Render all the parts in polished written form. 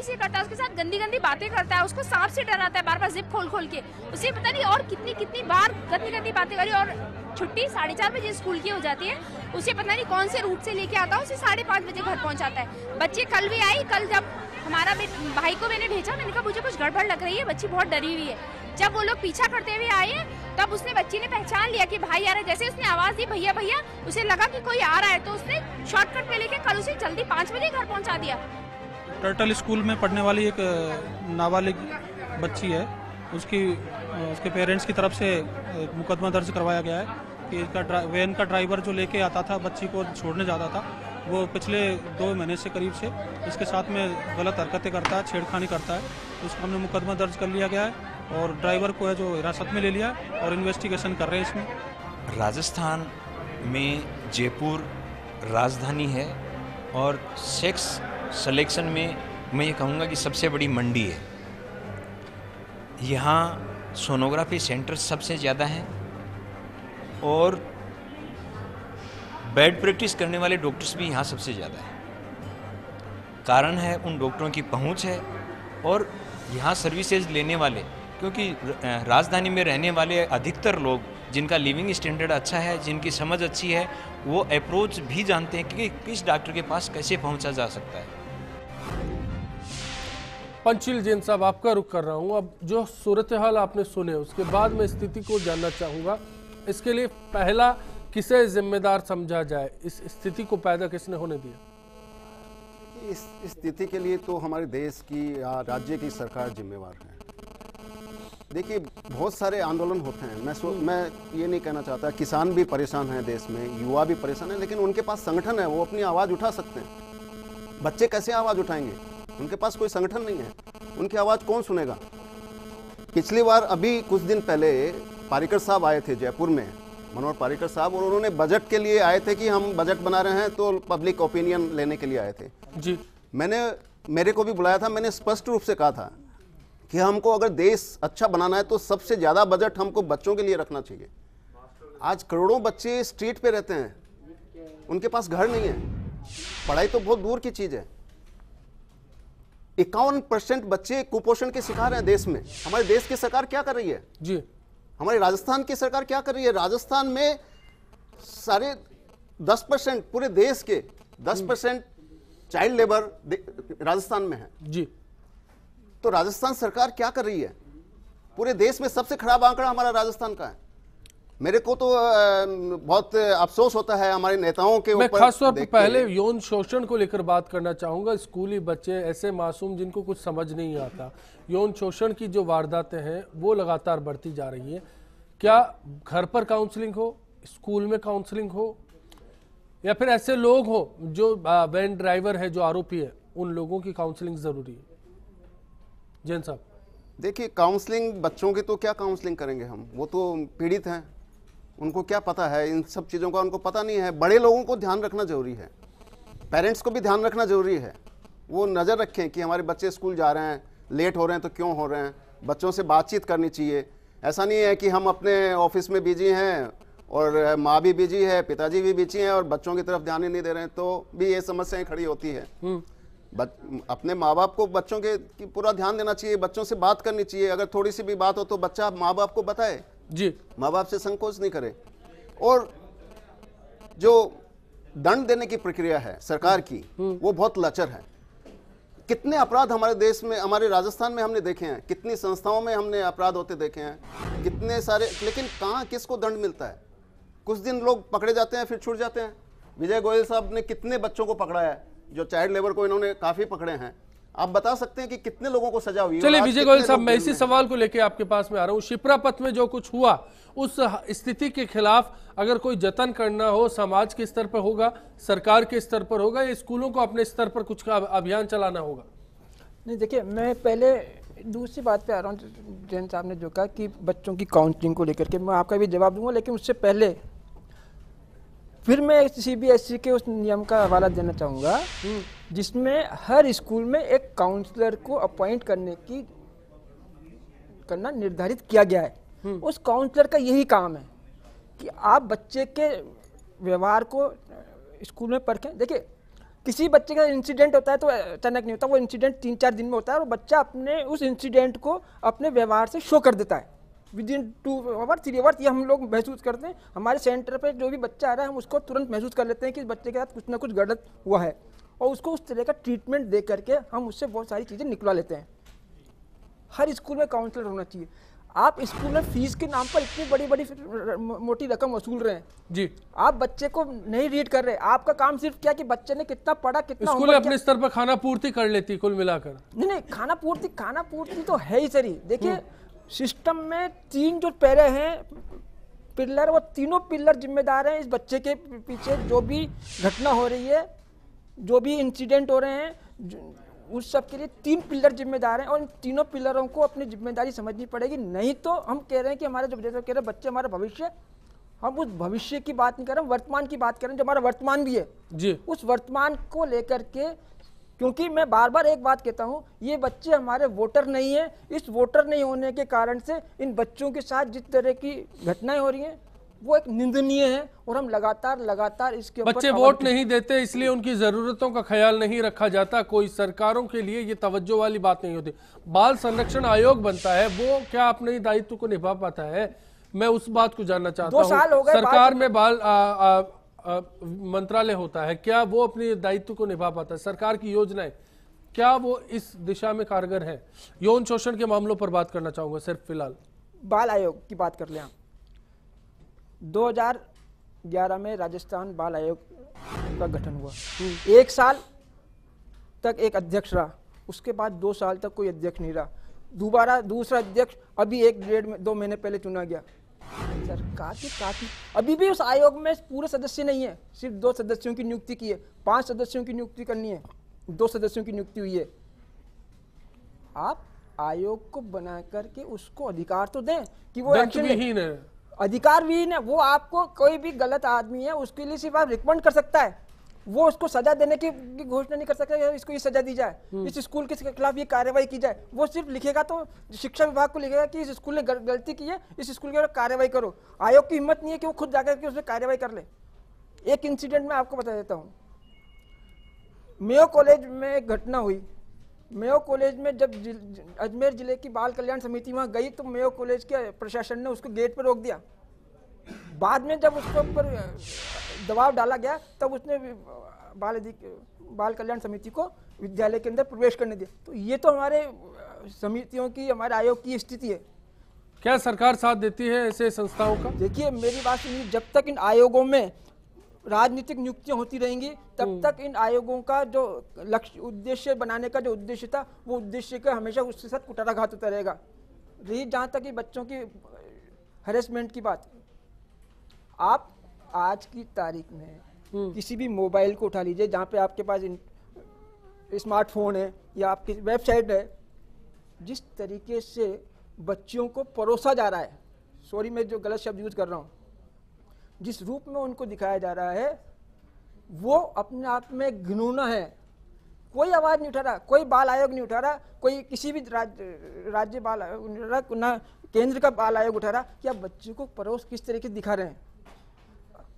बदतमीजी करता है, उसके साथ गंदी गंदी बातें करता है, उसको सांप से डराता है बार बार जिप खोल खोल के। उसे पता नहीं और कितनी कितनी बार गंदी गंदी बातें करी। और छुट्टी 4:30 बजे स्कूल की हो जाती है, उसे पता नहीं कौन से रूट से लेके आता है, उसे 5:30 बजे घर पहुंचाता है। बच्चे कल भी आई, कल जब हमारा भाई को मैंने भेजा, मैंने कहा मुझे कुछ गड़बड़ लग रही है, बच्ची बहुत डरी हुई है। जब वो लोग पीछा करते हुए आए तब उसने बच्ची ने पहचान लिया कि भाई आ रहा है। जैसे उसने आवाज दी भैया भैया, उसे लगा कि कोई आ रहा है, तो उसने शॉर्टकट पे लेके कल उसे जल्दी 5 बजे घर पहुंचा दिया। टर्टल स्कूल में पढ़ने वाली एक नाबालिग बच्ची है, उसके पेरेंट्स की तरफ से मुकदमा दर्ज करवाया गया है कि इसका वैन का ड्राइवर जो लेके आता था, बच्ची को छोड़ने जाता था, वो पिछले 2 महीने से करीब से इसके साथ में गलत हरकतें करता है, छेड़खानी करता है। तो उसको हमने मुकदमा दर्ज कर लिया गया है और ड्राइवर को है जो हिरासत में ले लिया और इन्वेस्टिगेशन कर रहे हैं इसमें। राजस्थान में जयपुर राजधानी है और सेक्स सिलेक्शन में मैं ये कहूँगा कि सबसे बड़ी मंडी है। यहाँ सोनोग्राफी सेंटर सबसे ज़्यादा हैं और बेड प्रैक्टिस करने वाले डॉक्टर्स भी यहाँ सबसे ज़्यादा हैं। कारण है उन डॉक्टरों की पहुँच है और यहाँ सर्विसेज लेने वाले, क्योंकि राजधानी में रहने वाले अधिकतर लोग जिनका लिविंग स्टैंडर्ड अच्छा है, जिनकी समझ अच्छी है, वो अप्रोच भी जानते हैं कि किस डॉक्टर के पास कैसे पहुंचा जा सकता है। पंचशील जैन साहब, आपका रुख कर रहा हूं। अब जो सूरत हाल आपने सुने उसके बाद मैं स्थिति को जानना चाहूँगा। इसके लिए पहला किसे जिम्मेदार समझा जाए, इस स्थिति को पैदा किसने होने दिया? इस स्थिति के लिए तो हमारे देश की या राज्य की सरकार जिम्मेवार है। देखिए, बहुत सारे आंदोलन होते हैं। मैं ये नहीं कहना चाहता, किसान भी परेशान हैं देश में, युवा भी परेशान है, लेकिन उनके पास संगठन है, वो अपनी आवाज़ उठा सकते हैं। बच्चे कैसे आवाज़ उठाएंगे? उनके पास कोई संगठन नहीं है, उनकी आवाज़ कौन सुनेगा? पिछली बार अभी कुछ दिन पहले पारिकर साहब आए थे जयपुर में, मनोहर पारिकर साहब, और उन्होंने बजट के लिए आए थे कि हम बजट बना रहे हैं, तो पब्लिक ओपिनियन लेने के लिए आए थे जी। मेरे को भी बुलाया था। मैंने स्पष्ट रूप से कहा था कि हमको अगर देश अच्छा बनाना है तो सबसे ज़्यादा बजट हमको बच्चों के लिए रखना चाहिए। आज करोड़ों बच्चे स्ट्रीट पे रहते हैं, उनके पास घर नहीं है, पढ़ाई तो बहुत दूर की चीज़ है। 51% बच्चे कुपोषण के शिकार हैं देश में। हमारे देश की सरकार क्या कर रही है जी? हमारी राजस्थान की सरकार क्या कर रही है? राजस्थान में सारे 10%, पूरे देश के 10% चाइल्ड लेबर राजस्थान में है जी। तो राजस्थान सरकार क्या कर रही है? पूरे देश में सबसे खराब आंकड़ा हमारा राजस्थान का है। मेरे को तो बहुत अफसोस होता है हमारे नेताओं के ऊपर। मैं खासतौर पर पहले यौन शोषण को लेकर बात करना चाहूंगा। स्कूली बच्चे ऐसे मासूम जिनको कुछ समझ नहीं आता, यौन शोषण की जो वारदातें हैं वो लगातार बढ़ती जा रही है। क्या घर पर काउंसलिंग हो, स्कूल में काउंसलिंग हो, या फिर ऐसे लोग हो जो वैन ड्राइवर है, जो आरोपी है, उन लोगों की काउंसलिंग जरूरी है? जैन साहब, देखिए, काउंसलिंग बच्चों की तो क्या काउंसलिंग करेंगे हम? वो तो पीड़ित हैं, उनको क्या पता है इन सब चीज़ों का? उनको पता नहीं है। बड़े लोगों को ध्यान रखना जरूरी है, पेरेंट्स को भी ध्यान रखना जरूरी है। वो नज़र रखें कि हमारे बच्चे स्कूल जा रहे हैं, लेट हो रहे हैं तो क्यों हो रहे हैं। बच्चों से बातचीत करनी चाहिए। ऐसा नहीं है कि हम अपने ऑफिस में बिजी हैं और माँ भी बिजी है, पिताजी भी बिजी हैं और बच्चों की तरफ ध्यान ही नहीं दे रहे हैं, तो भी ये समस्याएं खड़ी होती है। अपने माँ बाप को बच्चों के पूरा ध्यान देना चाहिए, बच्चों से बात करनी चाहिए। अगर थोड़ी सी भी बात हो तो बच्चा माँ बाप को बताए जी, माँ बाप से संकोच नहीं करे। और जो दंड देने की प्रक्रिया है सरकार की, वो बहुत लचर है। कितने अपराध हमारे देश में, हमारे राजस्थान में हमने देखे हैं, कितनी संस्थाओं में हमने अपराध होते देखे हैं, कितने सारे, लेकिन कहाँ किसको दंड मिलता है? कुछ दिन लोग पकड़े जाते हैं फिर छूट जाते हैं। विजय गोयल साहब ने कितने बच्चों को पकड़ा है, जो चाइल्ड लेबर को इन्होंने काफी पकड़े हैं। आप बता सकते हैं कि कितने लोगों को सजा हुई? चलिए विजय गोयल साहब, मैं इसी सवाल को लेकर आपके पास में आ रहा हूँ। शिप्रापथ में जो कुछ हुआ, उस स्थिति के खिलाफ अगर कोई जतन करना हो, समाज के स्तर पर होगा, सरकार के स्तर पर होगा, या स्कूलों को अपने स्तर पर कुछ अभियान चलाना होगा? नहीं, देखिए, मैं पहले दूसरी बात पे आ रहा हूँ। जैन साहब ने जो कहा कि बच्चों की काउंसलिंग को लेकर के, मैं आपका भी जवाब दूंगा, लेकिन उससे पहले फिर मैं CBSE के उस नियम का हवाला देना चाहूँगा जिसमें हर स्कूल में एक काउंसलर को अपॉइंट करना निर्धारित किया गया है। उस काउंसलर का यही काम है कि आप बच्चे के व्यवहार को स्कूल में परखें। देखिए, किसी बच्चे का इंसिडेंट होता है तो अचानक नहीं होता, वो इंसिडेंट 3-4 दिन में होता है और बच्चा अपने उस इंसिडेंट को अपने व्यवहार से शो कर देता है विद इन 2 आवर 3 आवर्स। ये हम लोग महसूस करते हैं। हमारे सेंटर पे जो भी बच्चा आ रहा है हम उसको तुरंत महसूस कर लेते हैं कि इस बच्चे के साथ कुछ ना कुछ गलत हुआ है और उसको उस तरह का ट्रीटमेंट दे करके हम उससे बहुत सारी चीज़ें निकलवा लेते हैं। हर स्कूल में काउंसलर होना चाहिए। आप स्कूल में फीस के नाम पर इतनी बड़ी बड़ी मोटी रकम वसूल रहे हैं जी, आप बच्चे को नहीं रीड कर रहे। आपका काम सिर्फ क्या कि बच्चे ने कितना पढ़ा, कितना स्कूल अपने स्तर पर खाना पूर्ति कर लेती कुल मिलाकर। नहीं, खाना पूर्ति तो है ही सही। देखिए सिस्टम में 3 जो पैरे हैं पिलर, वो तीनों पिलर जिम्मेदार हैं इस बच्चे के पीछे जो भी घटना हो रही है, जो भी इंसिडेंट हो रहे हैं, उस सब के लिए 3 पिलर जिम्मेदार हैं और इन तीनों पिलरों को अपनी जिम्मेदारी समझनी पड़ेगी। नहीं तो हम कह रहे हैं कि हमारे जो कह रहे हैं बच्चे हमारा भविष्य, हम उस भविष्य की बात नहीं कर रहे हैं, वर्तमान की बात कर रहे हैं जो हमारा वर्तमान भी है जी। उस वर्तमान को लेकर के, क्योंकि मैं बार बार एक बात कहता हूं, ये बच्चे हमारे वोटर नहीं है। इस वोटर नहीं होने के कारण से इन बच्चों के साथ जिस तरह की घटनाएं हो रही हैं वो एक निंदनीय है और हम लगातार इसके ऊपर बच्चे वोट नहीं देते इसलिए उनकी जरूरतों का ख्याल नहीं रखा जाता। कोई सरकारों के लिए ये तवज्जो वाली बात नहीं होती। बाल संरक्षण आयोग बनता है, वो क्या अपने दायित्व को निभा पाता है? मैं उस बात को जानना चाहता हूँ। 2 साल हो गए सरकार में बाल मंत्रालय होता है, क्या वो अपने दायित्व को निभा पाता है? सरकार की योजनाएं क्या वो इस दिशा में कारगर है? यौन शोषण के मामलों पर बात करना चाहूंगा सिर्फ फिलहाल। बाल आयोग की बात कर लें। 2011 में राजस्थान बाल आयोग का गठन हुआ। 1 साल तक एक अध्यक्ष रहा, उसके बाद 2 साल तक कोई अध्यक्ष नहीं रहा। दोबारा दूसरा अध्यक्ष अभी 1-1.5-2 महीने पहले चुना गया। सरकार की काफी अभी भी उस आयोग में पूरे सदस्य नहीं है, सिर्फ 2 सदस्यों की नियुक्ति की है। 5 सदस्यों की नियुक्ति करनी है, 2 सदस्यों की नियुक्ति हुई है। आप आयोग को बना करके उसको अधिकार तो दें कि वो दंतविहीन है, अधिकार विहीन है। वो आपको कोई भी गलत आदमी है उसके लिए सिर्फ आप रिकमेंड कर सकता है, वो उसको सजा देने की घोषणा नहीं कर सकता। इसको ये सजा दी जाए, इस स्कूल के खिलाफ ये कार्रवाई की जाए। वो सिर्फ लिखेगा तो शिक्षा विभाग को लिखेगा कि इस स्कूल ने गलती की है, इस स्कूल के ऊपर कार्रवाई करो। आयोग की हिम्मत नहीं है कि वो खुद जाकर के उसमें कार्रवाई कर ले। एक इंसिडेंट मैं आपको बता देता हूँ। मेयो कॉलेज में एक घटना हुई। मेयो कॉलेज में जब अजमेर जिले की बाल कल्याण समिति वहाँ गई तो मेयो कॉलेज के प्रशासन ने उसको गेट पर रोक दिया। बाद में जब उसके ऊपर दबाव डाला गया तब उसने बाल कल्याण समिति को विद्यालय के अंदर प्रवेश करने दिया। तो ये तो हमारे समितियों की, हमारे आयोग की स्थिति है। क्या सरकार साथ देती है ऐसे संस्थाओं का? देखिए मेरी बात सुनिए, जब तक इन आयोगों में राजनीतिक नियुक्तियां होती रहेंगी तब तक इन आयोगों का जो लक्ष्य, उद्देश्य बनाने का जो उद्देश्य था, वो उद्देश्य का हमेशा उसके साथ कुठाराघात होता रहेगा। रही जहाँ तक कि बच्चों की हैरेसमेंट की बात, आप आज की तारीख में किसी भी मोबाइल को उठा लीजिए जहाँ पे आपके पास स्मार्टफोन है या आपकी वेबसाइट है, जिस तरीके से बच्चियों को परोसा जा रहा है, सॉरी मैं जो गलत शब्द यूज कर रहा हूँ, जिस रूप में उनको दिखाया जा रहा है वो अपने आप में घिनौना है। कोई आवाज नहीं उठा रहा, कोई बाल आयोग नहीं उठा रहा, कोई किसी भी राज्य बाल आयोग नहीं उठा रहा, ना केंद्र का बाल आयोग उठा रहा कि आप बच्चों को परोस किस तरीके से दिखा रहे हैं।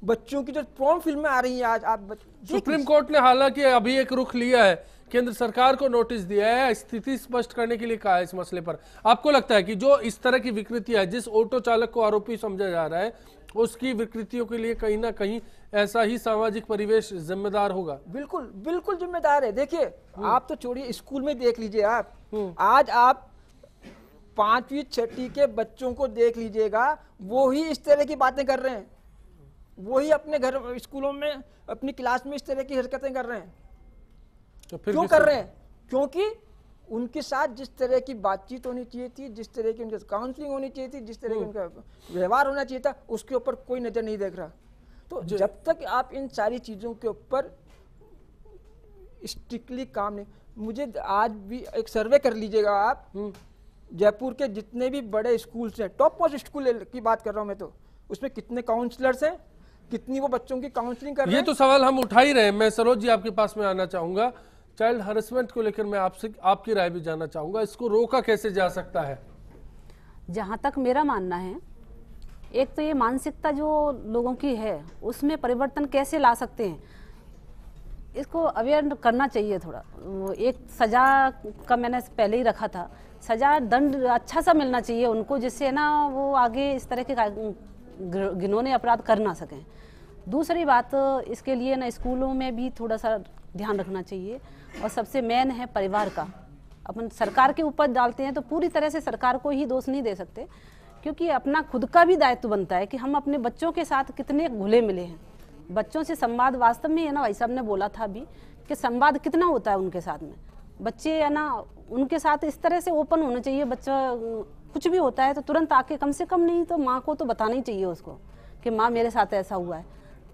बच्चों की जो प्रॉम फिल्में आ रही हैं आज, आप सुप्रीम कोर्ट ने हालांकि अभी एक रुख लिया है, केंद्र सरकार को नोटिस दिया है, स्थिति स्पष्ट करने के लिए कहा है इस मसले पर। आपको लगता है कि जो इस तरह की विकृतियां, जिस ऑटो चालक को आरोपी समझा जा रहा है, उसकी विकृतियों के लिए कहीं ना कहीं ऐसा ही सामाजिक परिवेश जिम्मेदार होगा? बिल्कुल बिल्कुल जिम्मेदार है। देखिए आप तो छोड़िए, स्कूल में देख लीजिए आप, आज आप 5वीं 6वीं के बच्चों को देख लीजिएगा, वो ही इस तरह की बातें कर रहे हैं, वही अपने घर स्कूलों में अपनी क्लास में इस तरह की हरकतें कर रहे हैं। तो फिर क्यों कर रहे हैं? क्योंकि उनके साथ जिस तरह की बातचीत होनी चाहिए थी, जिस तरह की उनके काउंसलिंग होनी चाहिए थी, जिस तरह का उनका व्यवहार होना चाहिए था, उसके ऊपर कोई नजर नहीं देख रहा। तो जब तक आप इन सारी चीजों के ऊपर स्ट्रिक्टली काम नहीं, मुझे आज भी एक सर्वे कर लीजिएगा आप, जयपुर के जितने भी बड़े स्कूल्स हैं, टॉप मोस्ट स्कूल की बात कर रहा हूं मैं, तो उसमें कितने काउंसलर्स हैं, कितनी वो बच्चों की काउंसलिंग कर रहे हैं। ये तो सवाल हम उठा ही रहे हैं। मैं सरोज जी आपके पास में आना चाहूंगा। चाइल्ड हरेसमेंट को लेकर मैं आपसे आपकी राय भी जानना चाहूंगा, इसको रोका कैसे जा सकता है? जहाँ तक मेरा मानना है, एक तो ये मानसिकता जो लोगों की है उसमें परिवर्तन कैसे ला सकते हैं। इसको अवेयर करना चाहिए थोड़ा। वो एक सजा का मैंने पहले ही रखा था, सजा दंड अच्छा सा मिलना चाहिए उनको, जिससे ना वो आगे इस तरह के घिनौने अपराध कर ना सकें। दूसरी बात, इसके लिए ना स्कूलों में भी थोड़ा सा ध्यान रखना चाहिए, और सबसे मेन है परिवार का। अपन सरकार के ऊपर डालते हैं तो पूरी तरह से सरकार को ही दोष नहीं दे सकते, क्योंकि अपना खुद का भी दायित्व बनता है कि हम अपने बच्चों के साथ कितने घुले मिले हैं। बच्चों से संवाद वास्तव में है ना, भाई साहब ने बोला था अभी कि संवाद कितना होता है उनके साथ में। बच्चे है ना, उनके साथ इस तरह से ओपन होना चाहिए। बच्चा कुछ भी होता है तो तुरंत आके, कम से कम नहीं तो माँ को तो बताना ही चाहिए उसको कि माँ मेरे साथ ऐसा हुआ है।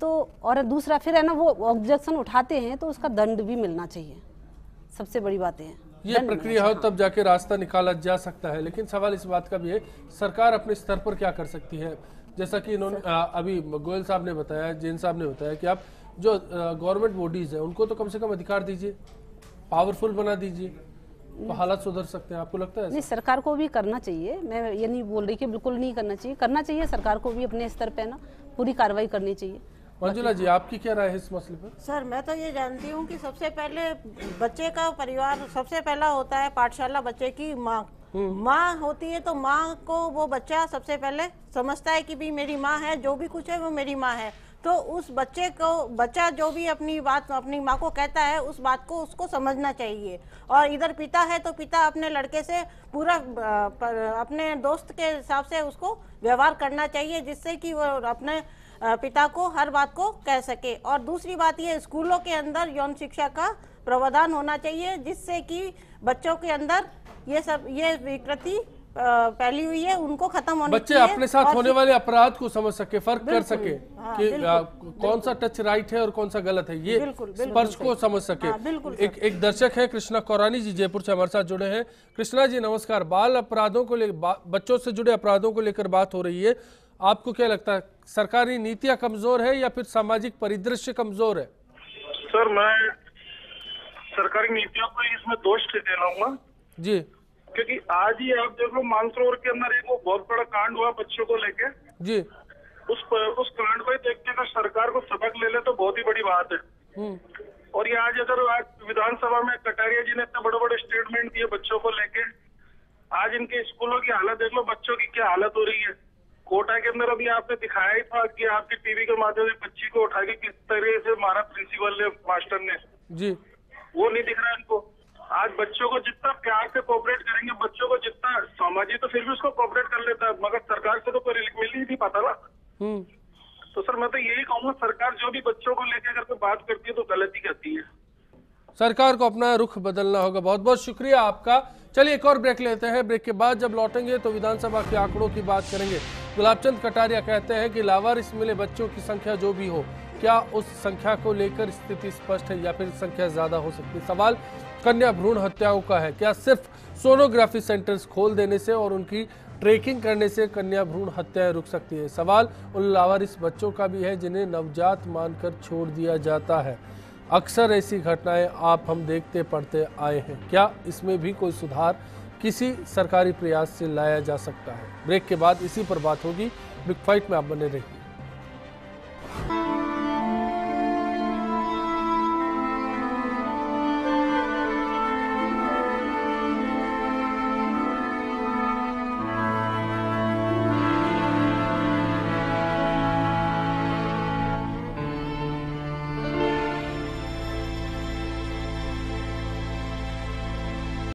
तो और दूसरा फिर है ना, वो ऑब्जेक्शन उठाते हैं तो उसका दंड भी मिलना चाहिए। सबसे बड़ी बात है ये प्रक्रिया हो तब जाके रास्ता निकाला जा सकता है। लेकिन सवाल इस बात का भी है, सरकार अपने स्तर पर क्या कर सकती है? जैसा कि इन्होंने अभी गोयल साहब ने बताया, जैन साहब ने बताया कि आप जो गवर्नमेंट बॉडीज है उनको तो कम से कम अधिकार दीजिए, पावरफुल बना दीजिए, तो हालात सुधर सकते हैं। आपको लगता है? नहीं, सरकार को भी करना चाहिए। मैं ये नहीं बोल रही कि बिल्कुल नहीं करना चाहिए, करना चाहिए। सरकार को भी अपने स्तर पे ना पूरी कार्रवाई करनी चाहिए। मंजुला जी, आपकी क्या राय है इस मसले पर? सर, मैं तो ये जानती हूँ कि सबसे पहले बच्चे का परिवार सबसे पहला होता है। पाठशाला बच्चे की माँ होती है, तो माँ को वो बच्चा सबसे पहले समझता है कि भी मेरी माँ है, जो भी कुछ है वो मेरी माँ है। तो उस बच्चे को, बच्चा जो भी अपनी बात अपनी माँ को कहता है, उस बात को उसको समझना चाहिए। और इधर पिता है तो पिता अपने लड़के से पूरा अपने दोस्त के हिसाब से उसको व्यवहार करना चाहिए, जिससे कि वो अपने पिता को हर बात को कह सके। और दूसरी बात ये, स्कूलों के अंदर यौन शिक्षा का प्रावधान होना चाहिए, जिससे कि बच्चों के अंदर ये विकृति फैली हुई है उनको खत्म होनी बच्चे अपने साथ होने वाले अपराध को समझ सके, फर्क कर सके कि कौन सा टच राइट है और कौन सा गलत है, ये स्पर्श को समझ सके। एक दर्शक है कृष्णा कौरानी जी, जयपुर से हमारे साथ जुड़े हैं। कृष्णा जी नमस्कार। बाल अपराधों को लेकर, बच्चों से जुड़े अपराधों को लेकर बात हो रही है, आपको क्या लगता है, सरकारी नीतियां कमजोर है या फिर सामाजिक परिदृश्य कमजोर है? सर, मैं सरकारी नीतियों को इसमें दोष दे लाऊंगा जी, क्योंकि आज ही आप देख लो, मानसरोवर के अंदर एक वो बहुत बड़ा कांड हुआ बच्चों को लेके जी। उस कांड को देखते अगर सरकार को सबक ले ले तो बहुत ही बड़ी बात है। और ये आज अगर विधानसभा में कटारिया जी ने इतने बड़े बड़े स्टेटमेंट दिए बच्चों को लेके, आज इनके स्कूलों की हालत देख लो, बच्चों की क्या हालत हो रही है। कोटा के अंदर अभी आपने दिखाया ही था कि आपके टीवी के माध्यम से बच्ची को उठा के किस तरह से मारा प्रिंसिपल ने, मास्टर ने जी, वो नहीं दिख रहा है इनको। आज बच्चों को जितना प्यार से कोऑपरेट करेंगे, बच्चों को जितना समाजी तो फिर भी उसको कोऑपरेट कर लेता है, मगर सरकार से तो कोई मिल ही नहीं पाता ना। तो सर, मैं तो यही कहूँगा, सरकार जो भी बच्चों को लेकर अगर कोई बात करती है तो गलत ही करती है। सरकार को अपना रुख बदलना होगा। बहुत बहुत शुक्रिया आपका। चलिए एक और ब्रेक लेते हैं। ब्रेक के बाद जब लौटेंगे तो विधानसभा के आंकड़ों की बात करेंगे। गुलाबचंद कटारिया कहते हैं कि लावारिस मिले बच्चों की संख्या जो भी हो, क्या उस संख्या को लेकर स्थिति स्पष्ट है या फिर संख्या ज्यादा हो सकती है? सवाल कन्या भ्रूण हत्याओं का है। क्या सिर्फ सोनोग्राफी सेंटर्स खोल देने से और उनकी ट्रैकिंग करने से कन्या भ्रूण हत्याएं रुक सकती है? सवाल उन लावारिस बच्चों का भी है जिन्हें नवजात मानकर छोड़ दिया जाता है। अक्सर ऐसी घटनाएं हम देखते पढ़ते आए हैं। क्या इसमें भी कोई सुधार किसी सरकारी प्रयास से लाया जा सकता है? ब्रेक के बाद इसी पर बात होगी। बिग फाइट में आप बने रहिए।